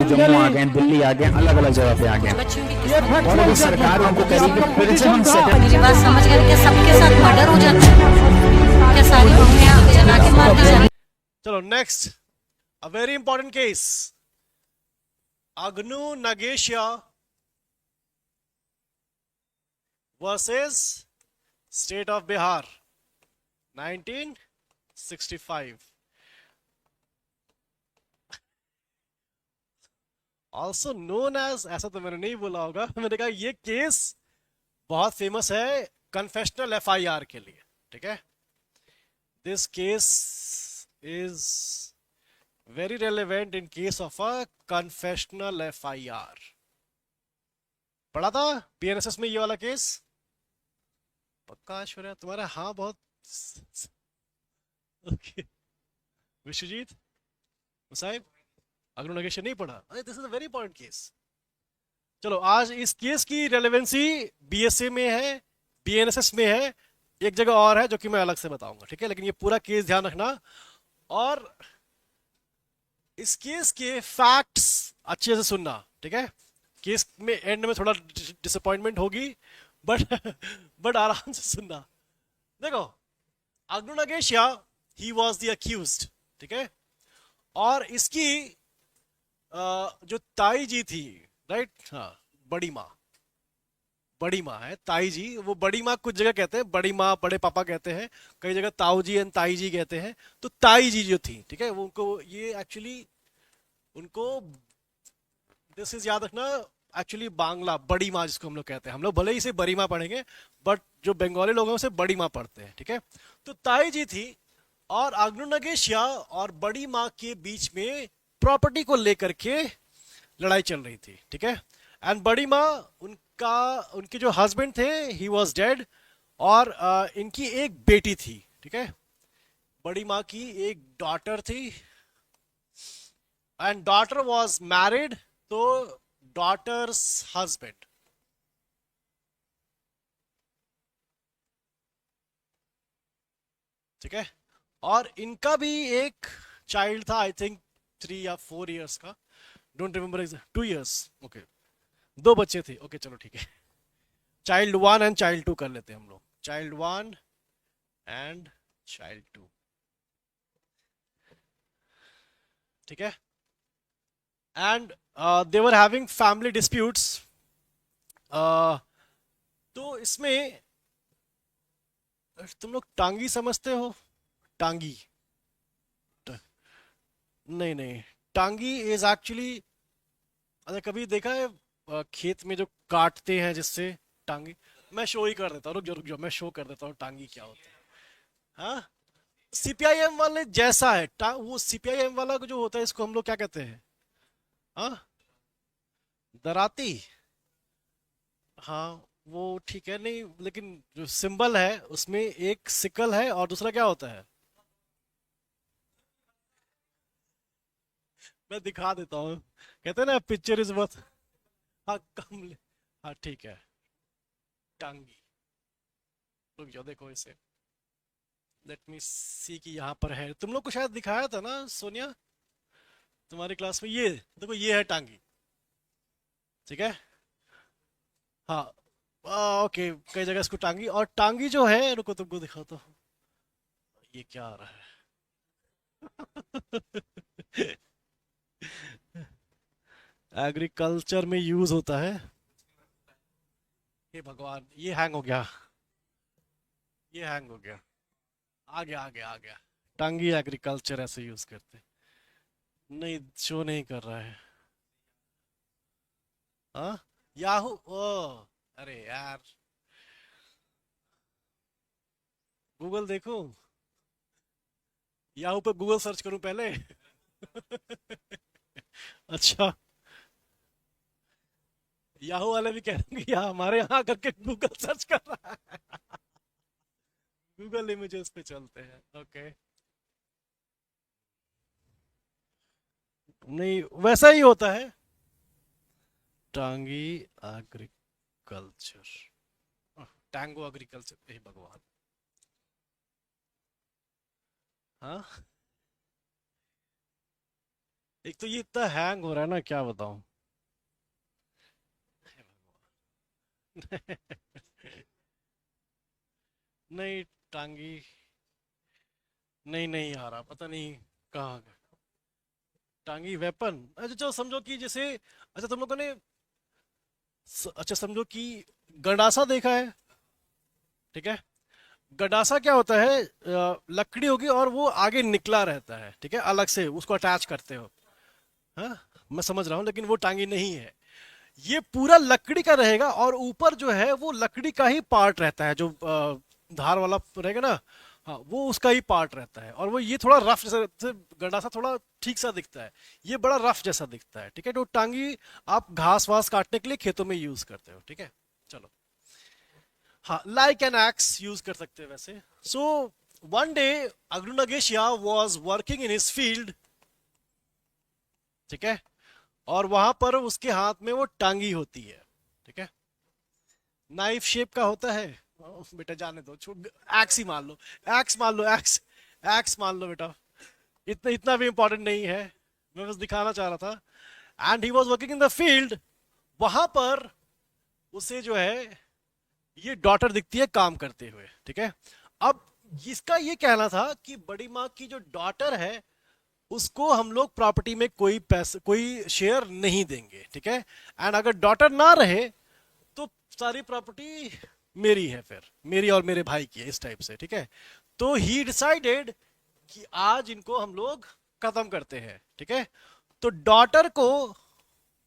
जम्मू आ गए, दिल्ली आ गए, अलग अलग जगह पे आ गए और अभी सरकार उनको करेगी फिर से हम सेटल। मेरी बात समझ गए कि सबके साथ मर्डर हो जाता है क्या? सारी बहुएं जला के मार दी जाती? चलो next, a very important case, Agnu Nagesia versus state of Bihar 1965। Also known as, ऐसा तो मैंने नहीं बोला होगा, मैंने कहा ये केस बहुत फेमस है कन्फेशनल एफआईआर के लिए। ठीक है, this case is very relevant in case of a confessional FIR. पढ़ा था बीएनएसएस में ये वाला केस? पक्का ऐश्वर्या तुम्हारा हाँ बहुत ओके। विश्वजीत, मुसाहिब, अग्नु नागेश नहीं पढ़ा? This is a very important case. चलो आज इस केस की रेलेवेंसी बीएसए में है, बीएनएसएस में है, एक जगह और है जो कि मैं अलग से बताऊंगा। ठीक है, लेकिन ये पूरा केस ध्यान रखना और इस केस के फैक्ट्स अच्छे से सुनना। ठीक है, केस में एंड में थोड़ा डिसअपॉइंटमेंट होगी बट बट आराम से सुनना। देखो, Agnu Nagesia he was the accused. ठीक है, और इसकी जो ताई जी थी, राइट, हाँ, बड़ी माँ, बड़ी माँ है ताई जी। वो बड़ी माँ कुछ जगह कहते हैं बड़ी माँ, बड़े पापा कहते हैं, कई जगह ताऊ जी एंड ताई जी कहते हैं। तो ताई जी जो थी, ठीक है, वो उनको ये एक्चुअली उनको दिस इज याद रखना, एक्चुअली बांग्ला बड़ी माँ जिसको हम लोग कहते हैं, हम लोग भले ही इसे बड़ी माँ पढ़ेंगे बट जो बंगाली लोग हैं उसे बड़ी माँ पढ़ते हैं। ठीक है, तो ताई जी थी और अग्नु नागेशिया और बड़ी माँ के बीच में प्रॉपर्टी को लेकर के लड़ाई चल रही थी। ठीक है, एंड बड़ी माँ, उनके जो हस्बैंड थे ही वॉज डेड और इनकी एक बेटी थी। ठीक है, बड़ी माँ की एक डॉटर थी एंड डॉटर वॉज मैरिड तो डॉटर्स हस्बैंड। ठीक है, और इनका भी एक चाइल्ड था, आई थिंक 3 या 4 इयर्स का, डोंट रिमेंबर, 2 इयर्स। ओके, दो बच्चे थे। ओके चलो ठीक है, चाइल्ड 1 एंड चाइल्ड 2 कर लेते हैं हम लोग, चाइल्ड 1 एंड चाइल्ड 2। ठीक है, and they were having family disputes. तो इसमें तुम लोग टांगी समझते हो? टांगी, नहीं नहीं, टांगी इज एक्चुअली, अरे कभी देखा है खेत में जो काटते हैं जिससे, टांगी। मैं शो ही कर देता हूँ, रुक जाओ मैं शो कर देता हूँ टांगी क्या होता है। हाँ, सीपीआईएम वाले जैसा है वो सीपीआईएम वाला जो होता है इसको हम लोग क्या कहते हैं? हाँ, दराती। हाँ वो ठीक है, नहीं लेकिन जो सिंबल है उसमें एक सिकल है और दूसरा क्या होता है? मैं दिखा देता हूँ, कहते हैं ना पिक्चर इज वर्थ, हाँ हाँ ठीक है, टांगी। रुक जाओ देखो इसे, लेट मी सी कि यहाँ पर है, तुम लोग को शायद दिखाया था ना सोनिया तुम्हारी क्लास में, ये देखो ये है टांगी। ठीक है, हाँ, ओके, कई जगह इसको टांगी, और टांगी जो है, रुको तुमको दिखाता हूँ, ये क्या आ रहा है एग्रीकल्चर में यूज होता है। हे भगवान, ये हैंग हो गया, ये हैंग हो गया, आ गया आ गया आ गया। टांगी एग्रीकल्चर ऐसे यूज करते, नहीं शो नहीं कर रहा है। हाँ, याहू, ओ, अरे यार, गूगल देखो, याहू पे गूगल सर्च करूं पहले अच्छा, याहू वाले भी कह रहे हैं कि हमारे यहाँ करके गूगल सर्च कर रहा है गूगल इमेजेस पे चलते हैं। ओके, नहीं वैसा ही होता है, टांगी एग्रीकल्चर, टैंगो एग्रीकल्चर, हे भगवान। हाँ, एक तो ये इतना हैंग हो रहा है ना, क्या बताऊं। नहीं, टांगी नहीं नहीं आ रहा, पता नहीं कहाँ गया। टांगी वेपन, अच्छा चलो समझो कि जैसे, अच्छा तुम लोगों ने अच्छा समझो कि गंडासा देखा है, ठीक है। गंडासा क्या होता है, लकड़ी होगी और वो आगे निकला रहता है, ठीक है, अलग से उसको अटैच करते हो। हाँ, मैं समझ रहा हूँ, लेकिन वो टांगी नहीं है। ये पूरा लकड़ी का रहेगा और ऊपर जो है वो लकड़ी का ही पार्ट रहता है, जो धार वाला रहेगा ना, हाँ वो उसका ही पार्ट रहता है। और वो ये थोड़ा रफ जैसा, गंडासा थोड़ा ठीक सा दिखता है, ये बड़ा रफ जैसा दिखता है, ठीक है। तो टांगी आप घास वास काटने के लिए खेतों में यूज करते हो, ठीक है। चलो, हाँ, लाइक एन एक्स यूज कर सकते हैं वैसे। सो वन डे अग्रुनागेशिया was working in his field, ठीक है, और वहां पर उसके हाथ में वो टांगी होती है, ठीक है, नाइफ शेप का होता है। बेटा जाने दो, छोड़, एक्स ही मान लो, एक्स मान लो, एक्स, एक्स मान लो बेटा, इतना इतना भी इंपॉर्टेंट नहीं है, मैं बस दिखाना चाह रहा था। And he was working in the field, वहां पर उसे जो है ये डॉटर दिखती है काम करते हुए, ठीक है। अब इसका ये कहना था कि बड़ी माँ की जो डॉटर है उसको हम लोग प्रॉपर्टी में कोई पैसा, कोई शेयर नहीं देंगे, ठीक है। एंड अगर डॉटर ना रहे तो सारी प्रॉपर्टी मेरी है, फिर मेरी और मेरे भाई की है, इस टाइप से, ठीक है। तो ही डिसाइडेड कि आज इनको हम लोग खत्म करते हैं, ठीक है। तो डॉटर को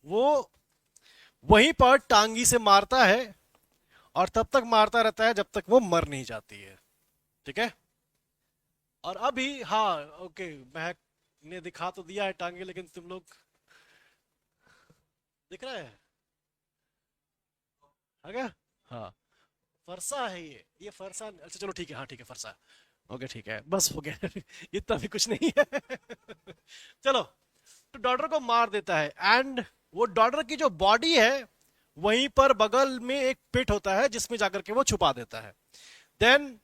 वो वहीं पर टांगी से मारता है और तब तक मारता रहता है जब तक वो मर नहीं जाती है, ठीक है। और अभी हाँ, ओके, महक ने दिखा तो दिया है टांगे, लेकिन तुम लोग, दिख रहा है, आ गया, हाँ, फरसा है ये फरसा, अच्छा चलो ठीक है, हाँ ठीक है, फरसा, ओके ठीक है, बस हो गया। इतना भी कुछ नहीं है। चलो, तो डॉटर को मार देता है एंड वो डॉटर की जो बॉडी है वहीं पर बगल में एक पिट होता है जिसमें जाकर के वो छुपा देता है। देन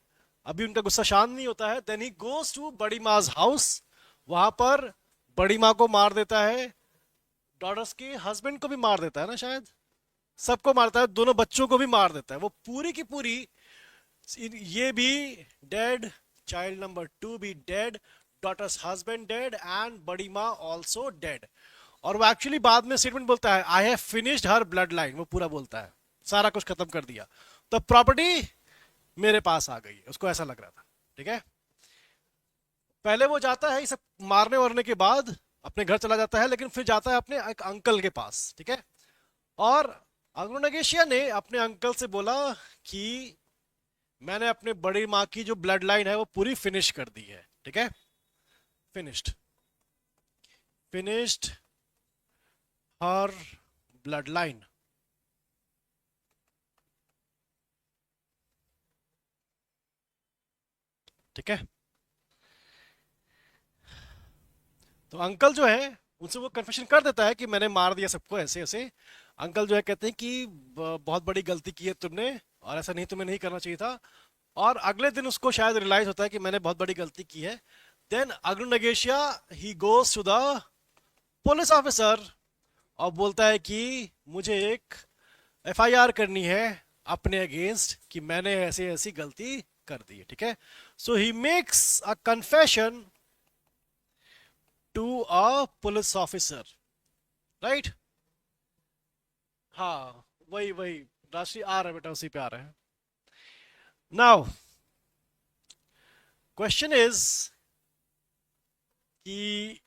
अभी उनका गुस्सा शांत नहीं होता है, देन ही गोज टू बड़ी माज हाउस, वहां पर बड़ी माँ को मार देता है, डॉटर्स के हस्बैंड को भी मार देता है ना शायद, सबको मारता है, दोनों बच्चों को भी मार देता है, वो पूरी की पूरी, ये भी डेड, चाइल्ड नंबर 2 भी dead, daughters husband dead and बड़ी माँ ऑल्सो डेड। और वो एक्चुअली बाद में स्टेटमेंट बोलता है, I have finished her blood line, वो पूरा बोलता है, सारा कुछ खत्म कर दिया, तो प्रॉपर्टी मेरे पास आ गई, उसको ऐसा लग रहा था, ठीक है। पहले वो जाता है, ये सब मारने वारने के बाद अपने घर चला जाता है, लेकिन फिर जाता है अपने एक अंकल के पास, ठीक है। और अग्रोनगेशिया ने अपने अंकल से बोला कि मैंने अपने बड़ी माँ की जो ब्लड लाइन है वो पूरी फिनिश कर दी है, ठीक है, फिनिश्ड, फिनिश्ड हर ब्लड लाइन, ठीक है। तो अंकल जो है उनसे वो कन्फेशन कर देता है कि मैंने मार दिया सबको ऐसे ऐसे। अंकल जो है कहते हैं कि बहुत बड़ी गलती की है तुमने, और ऐसा नहीं, तुम्हें नहीं करना चाहिए था। और अगले दिन उसको शायद रियलाइज होता है कि मैंने बहुत बड़ी गलती की है। देन अग्रुनगेशिया he goes to the police officer और बोलता है कि मुझे एक एफआईआर करनी है अपने अगेंस्ट कि मैंने ऐसी ऐसी गलती कर दी है, ठीक है। So he makes a confession to a police officer, right, हाँ वही वही, राशि आ रहा है बेटा, उसी पे आ रहा है। नाउ क्वेश्चन इज कि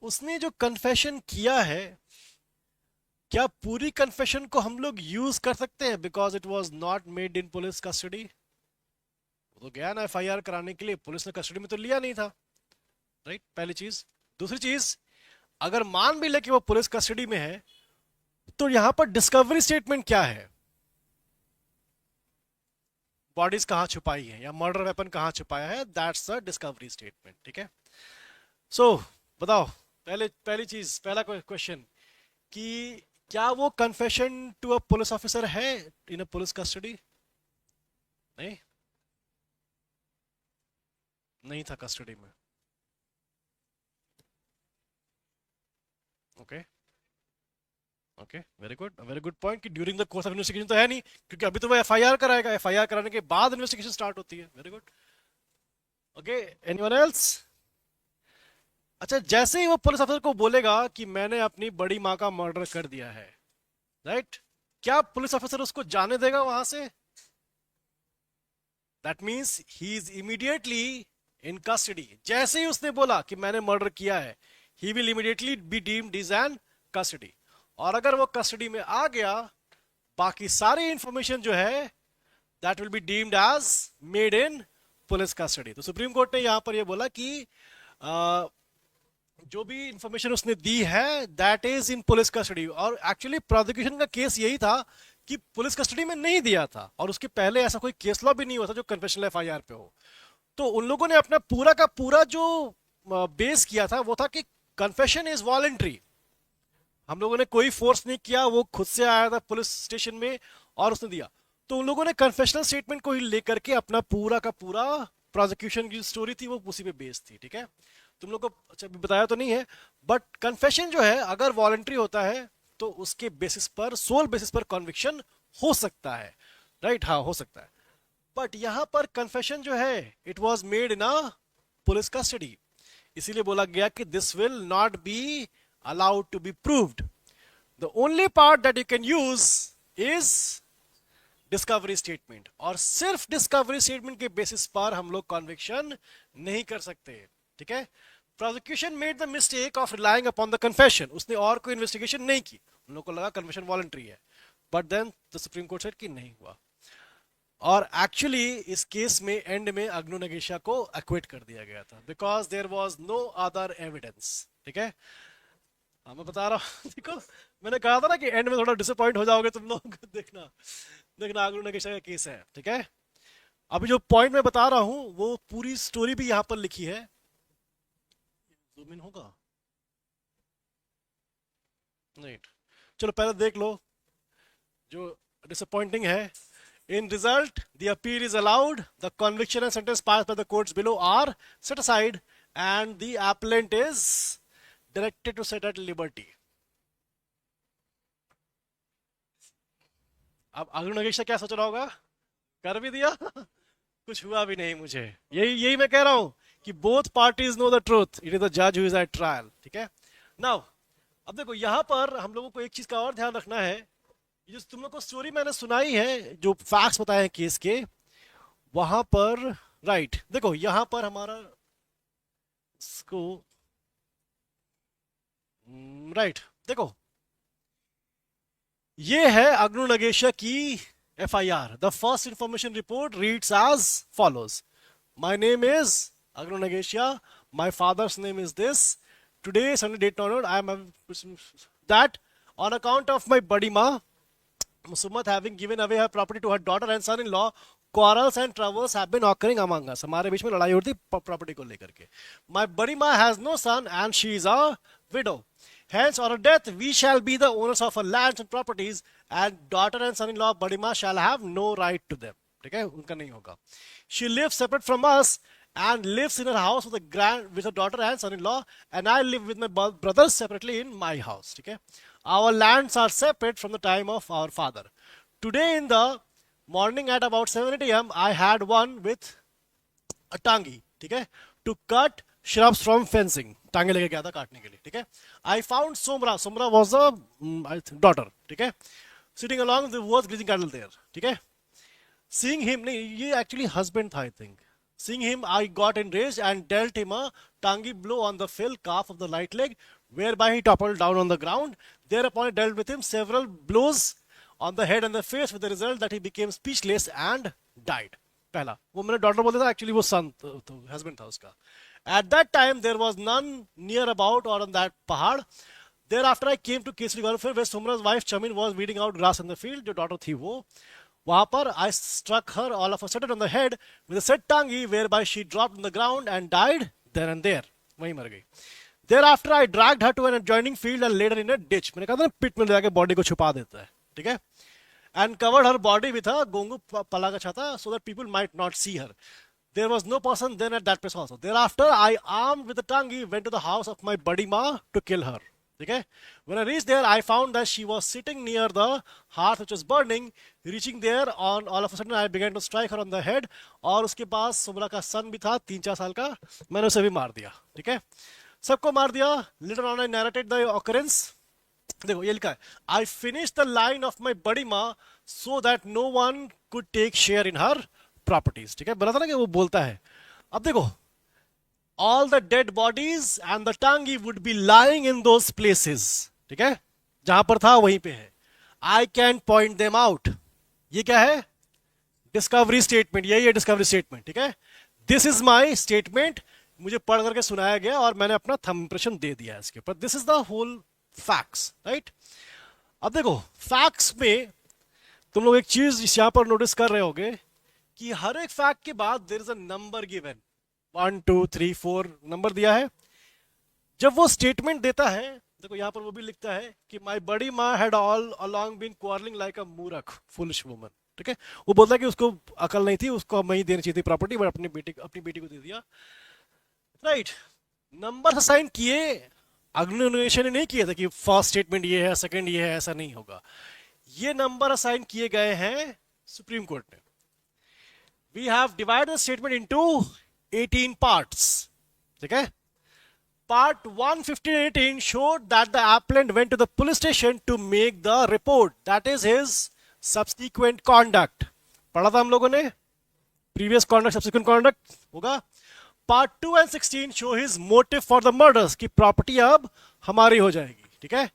उसने जो कन्फेशन किया है, क्या पूरी कन्फेशन को हम लोग यूज कर सकते हैं, because it was not made in police custody. वो तो गया ना एफआईआर कराने के लिए, पुलिस ने कस्टडी में तो लिया नहीं था, राइट, पहली चीज। दूसरी चीज, अगर मान भी ले कि वो पुलिस कस्टडी में है, तो यहां पर डिस्कवरी स्टेटमेंट क्या है, बॉडीज कहां छुपाई है या मर्डर वेपन कहां छुपाया है, दैट्स द डिस्कवरी स्टेटमेंट, ठीक है। सो बताओ, पहले पहली चीज, पहला क्वेश्चन कि क्या वो confession to a police officer है इन अ पुलिस कस्टडी? नहीं, नहीं था कस्टडी में। Okay okay, very good point कि during the course of investigation तो है नहीं, क्योंकि अभी तो वो एफआईआर कराएगा, एफआईआर कराने के बाद इन्वेस्टिगेशन स्टार्ट होती है। Very good. Okay, anyone else? अच्छा, जैसे ही वो पुलिस अफसर को बोलेगा कि मैंने अपनी बड़ी माँ का मर्डर कर दिया है, राइट, क्या पुलिस अफसर उसको जाने देगा वहां से? That means he is immediately in custody. जैसे ही उसने बोला कि मैंने मर्डर किया है, he will immediately be deemed is an custody. और अगर वो कस्टडी में आ गया, बाकी सारी इंफॉर्मेशन जो है that will be deemed as made in police custody. तो सुप्रीम कोर्ट ने यहां पर ये बोला कि जो भी इंफॉर्मेशन उसने दी है that is in police custody. और एक्चुअली प्रोसिक्यूशन का केस यही था कि पुलिस कस्टडी में नहीं दिया था, और उसके पहले ऐसा कोई केस लॉ भी नहीं हुआ था जो कन्फेशनल एफआईआर पे हो। तो उन लोगों ने अपना पूरा का पूरा जो बेस किया था वो था कि कन्फेशन इज वॉलंटरी। हम लोगों ने कोई फोर्स नहीं किया, वो खुद से आया था पुलिस स्टेशन में और उसने दिया। तो उन लोगों ने कन्फेशनल स्टेटमेंट को ही लेकर के अपना पूरा का पूरा प्रोसिक्यूशन की स्टोरी थी वो उसी पे बेस थी। ठीक है, तुम लोग को अच्छा बताया तो नहीं है, बट कन्फेशन जो है अगर वॉलंटरी होता है तो उसके बेसिस पर, सोल बेसिस पर कन्विक्शन हो सकता है, राइट? हाँ, हो सकता है। बट यहां पर कन्फेशन जो है it was made in a police custody, इसीलिए बोला गया कि this will not be allowed to be proved. The only part that you can use is discovery statement, और सिर्फ discovery statement के बेसिस पर हम लोग conviction नहीं कर सकते। ठीक है, prosecution made the mistake of relying upon the confession, उसने और कोई investigation नहीं की, उन लोग को लगा confession voluntary है, but then the Supreme Court said कि नहीं हुआ। और एक्चुअली इस केस में एंड में अग्नु नगेशा को acquit कर दिया गया था because there was no other evidence। ठीक है, हाँ मैं बता रहा हूँ देखो, मैंने कहा था ना कि एंड में थोड़ा डिसअपॉइंट हो जाओगे तुम लोग। देखना अग्नु नगेशा का केस है। ठीक है, अभी जो पॉइंट मैं बता रहा हूँ वो पूरी स्टोरी भी यहाँ पर लिखी है। जूम इन होगा? नहीं, चलो पहले देख लो जो डिसअपॉइंटिंग है। In result, the appeal is allowed, the conviction and sentence passed by the courts below are set aside, and the appellant is directed to set at liberty. अब अग्नु नगेशा क्या सोच रहा होगा? कर भी दिया कुछ हुआ भी नहीं मुझे। यही मैं कह रहा हूं कि both parties know the truth, it is the judge who is at trial। ठीक है, now अब देखो यहां पर हम लोगों को एक चीज का और ध्यान रखना है। जो तुम लोग को स्टोरी मैंने सुनाई है, जो फैक्ट्स बताए हैं केस के, वहां पर राइट देखो यहां पर हमारा इसको राइट देखो, ये है अग्नु नगेशा की FIR. The first information report reads as follows: my name is Aghnoo Nagesia, my father's name is this, today Sunday date honoured I am that on account of my बड़ी माँ Musammat having given away her property to her daughter and son-in-law, quarrels and troubles have been occurring among us. हमारे बीच में लड़ाई होती property को लेकर के। My badi ma has no son and she is a widow. Hence, on her death, we shall be the owners of her lands and properties, and daughter and son-in-law badi ma shall have no right to them. ठीक है, उनका नहीं होगा। She lives separate from us and lives in her house with her daughter and son-in-law, and I live with my brothers separately in my house. ठीक है, our lands are separate from the time of our father. Today in the morning at about 7 a.m. I had one with a tangi, ठीक है, to cut shrubs from fencing. टांगे लेके गया था काटने के लिए। ठीक है, I found Somra was a daughter, ठीक है, sitting along the was grazing cattle there। ठीक है, seeing him, नहीं ये actually husband था I think। Seeing him, I got enraged and dealt him a tangi blow on the fell calf of the right leg, whereby he toppled down on the ground. Thereupon I dealt with him several blows on the head and the face, with the result that he became speechless and died। पहला वो मैंने daughter बोलता था, actually वो सन husband था उसका। At that time there was none near about or on that पहाड़। Thereafter I came to Kesari Welfare, where Sumra's wife Chamin was weeding out grass in the field। जो daughter थी वो, वहां पर I struck her all of a sudden on the head with a said tangi, whereby she dropped on the ground and died then and there। वहीं मर गई। Thereafter I dragged her to an adjoining field and laid her in a ditch। मैंने कहा था ना पिट में जाके body को छुपा देता है। ठीक है, and covered her body with a gongu pala ka chhata so that people might not see her। There was no person then at that place also। Thereafter I, armed with a tangi, went to the house of my badi ma to kill her। ठीक है. When I reached there, I found that she was sitting near the hearth which was burning. Reaching there, on all of a sudden I began to strike her on the head. और उसके पास सुमरा का सन भी था 3-4 साल का, मैंने उसे भी मार दिया. ठीक है, सबको मार दिया. Later on I narrated the occurrence. देखो ये लिखा है, I finished the line of my बड़ी माँ so that no one could take share in her properties. ठीक है, बोला था ना कि वो बोलता है. अब देखो, all the dead bodies and the tangi would be lying in those places. ठीक है, जहां पर था वहीं पे है. I can point them out. ये क्या है? Discovery statement. यही है डिस्कवरी स्टेटमेंट. ठीक है, दिस इज माई स्टेटमेंट. मुझे पढ़ करके सुनाया गया और मैंने अपना थंब इंप्रेशन दे दिया इसके ऊपर. This is the whole facts. Right, अब देखो फैक्ट्स में तुम लोग एक चीज यहां पर नोटिस कर रहे होगे कि हर एक फैक्ट के बाद there is a number given. 1 2 3 4 number दिया है. जब वो स्टेटमेंट देता है, देखो यहां पर वो भी लिखता है कि माई बड़ी माँ had all along been quarrelling like a मूर्ख फुलिश वुमन. ठीक है, वो बोलता है कि उसको अकल नहीं थी, उसको वहीं देनी चाहिए थी प्रॉपर्टी, बट अपनी बेटी को दे दिया. राइट, नंबर असाइन किए, अग्निशन नहीं किए थे कि फर्स्ट स्टेटमेंट ये है, सेकंड ये है, ऐसा नहीं होगा. ये नंबर असाइन किए गए हैं सुप्रीम कोर्ट ने. We have divided the statement into 18 parts. ठीक है, part 115 and 18 showed that the appellant went to the police station to make the report. That is his subsequent conduct. पढ़ा था हम लोगों ने, previous conduct subsequent conduct होगा. part 2 and 16 show his motive for the murders, कि property अब हमारी हो जाएगी. ठीक है,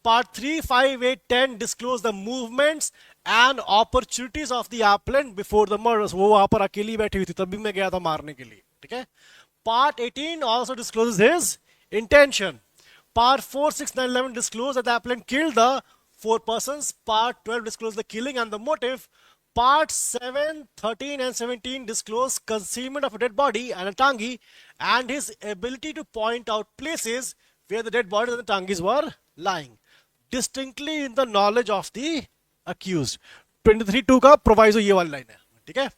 part 3, 5, 8, 10 disclose the movements and opportunities of the appellant before the murders. वो वहां पर अकेली बैठी हुई थी, तभी मैं गया था मारने के लिए. ठीक है, part 18 also discloses his intention. part 4, 6, 9, 11 disclose that the appellant killed the 4 persons. part 12 disclose the killing and the motive. part 7, 13 and 17 disclose concealment of a dead body and a tangi and his ability to point out places where the dead bodies and the tangis were lying distinctly in the knowledge of the accused. 23(2) का proviso ये वाली line है. ठीक है,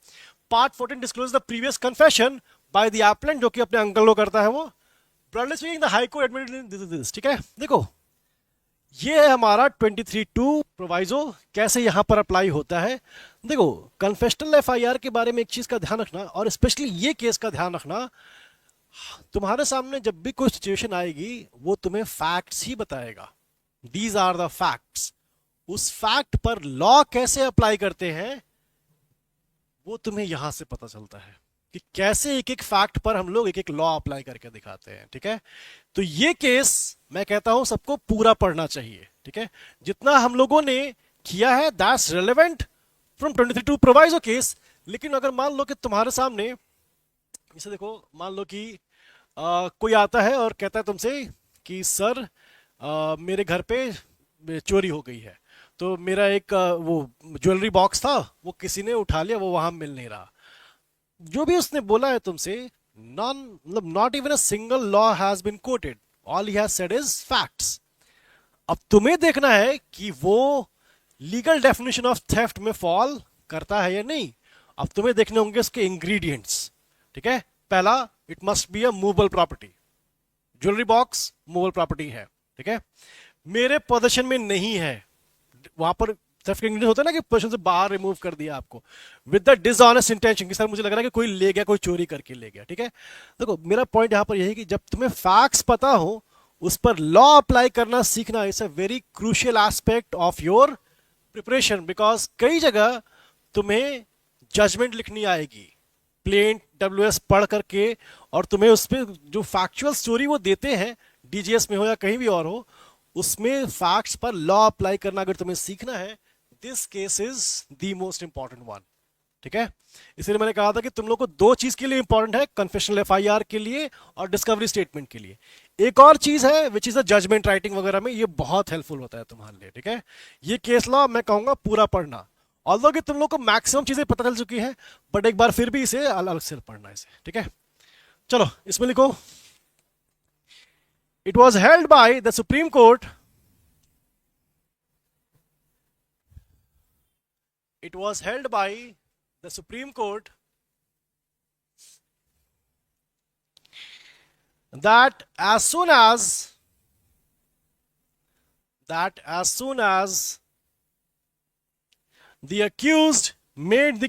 part 14 discloses the previous confession by the appellant, जो कि अपने uncle को करता है वो. Broadly speaking, the High Court admitted this. ठीक है, देखो ये है हमारा 23(2) प्रोवाइजो कैसे यहां पर अप्लाई होता है. देखो कन्फेशनल एफआईआर के बारे में एक चीज का ध्यान रखना, और स्पेशली ये केस का ध्यान रखना, तुम्हारे सामने जब भी कोई सिचुएशन आएगी वो तुम्हें फैक्ट्स ही बताएगा. These are the facts. उस फैक्ट पर लॉ कैसे अप्लाई करते हैं वो तुम्हें यहां से पता चलता है कि कैसे एक एक फैक्ट पर हम लोग एक एक लॉ अप्लाई करके दिखाते हैं. ठीक है, तो ये केस मैं कहता हूं सबको पूरा पढ़ना चाहिए. ठीक है, जितना हम लोगों ने किया है that's relevant from 23(2) proviso case. लेकिन अगर मान लो कि तुम्हारे सामने, इसे देखो, मान लो कि कोई आता है और कहता है तुमसे कि सर मेरे घर पे चोरी हो गई है, तो मेरा एक वो ज्वेलरी बॉक्स था वो किसी ने उठा लिया, वो वहां मिल नहीं रहा. जो भी उसने बोला है तुमसे, not even a single law has been quoted. All he has said is facts. अब तुम्हें देखना है कि वो लीगल डेफिनेशन ऑफ थेफ्ट में फॉल करता है या नहीं. अब तुम्हें देखने होंगे उसके इंग्रेडिएंट्स. ठीक है, पहला, it must be a movable property. Jewellery box movable property है. ठीक है, मेरे पोजीशन में नहीं है. वहां पर थेफ्ट के इंग्रेडिएंट होता है ना कि पोजीशन से बाहर रिमूव कर दिया आपको विद द डिसऑनेस्ट इंटेंशन कि सर मुझे लग रहा है कि कोई ले गया, कोई चोरी करके ले गया. ठीक है, देखो मेरा पॉइंट यहां पर यही है कि जब तुम्हें फैक्ट्स पता हो उस पर लॉ अप्लाई करना सीखना is a very crucial aspect of your preparation. Because कई जगह तुम्हें जजमेंट लिखनी आएगी प्लेन WS पढ़ करके, और तुम्हें उस पर जो फैक्चुअल स्टोरी वो देते हैं DGS में हो या कहीं भी और हो, उसमें फैक्ट्स पर लॉ अप्लाई करना अगर तुम्हें सीखना है, this case is the most important one. ठीक है, इसलिए मैंने कहा था कि तुम लोग को दो चीज के लिए इंपॉर्टेंट है, कन्फेशनल एफआईआर के लिए और डिस्कवरी स्टेटमेंट के लिए. एक और चीज है which is a judgement writing वगैरह में, ये बहुत हेल्पफुल होता है तुम्हारे लिए. ठीक है, ये केस लॉ मैं कहूंगा पूरा पढ़ना, ऑल्दो कि तुम लोग को मैक्सिमम चीजें पता चल चुकी है, बट एक बार फिर भी इसे अलग अलग से पढ़ना इसे. ठीक है, चलो इसमें लिखो, it was held by the supreme court, it was held by the Supreme Court that as soon as that as soon as the accused made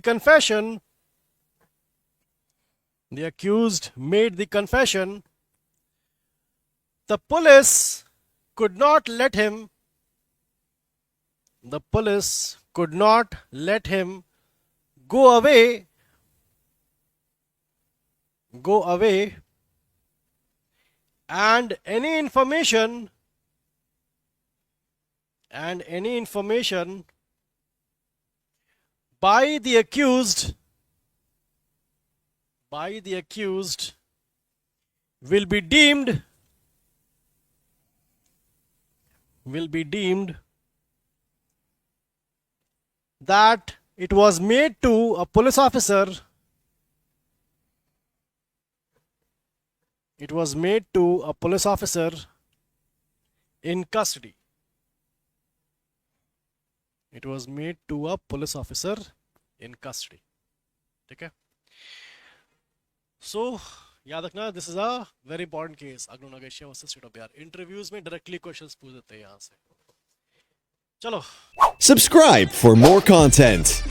the confession, the police could not let him go away and any information by the accused will be deemed that it was made to a police officer in custody. ठीक है. So याद रखना, this is a very important case, Aghnoo Nagesia versus state of Bihar. Interviews में directly questions पूछ देते हैं यहाँ से. चलो. Subscribe for more content.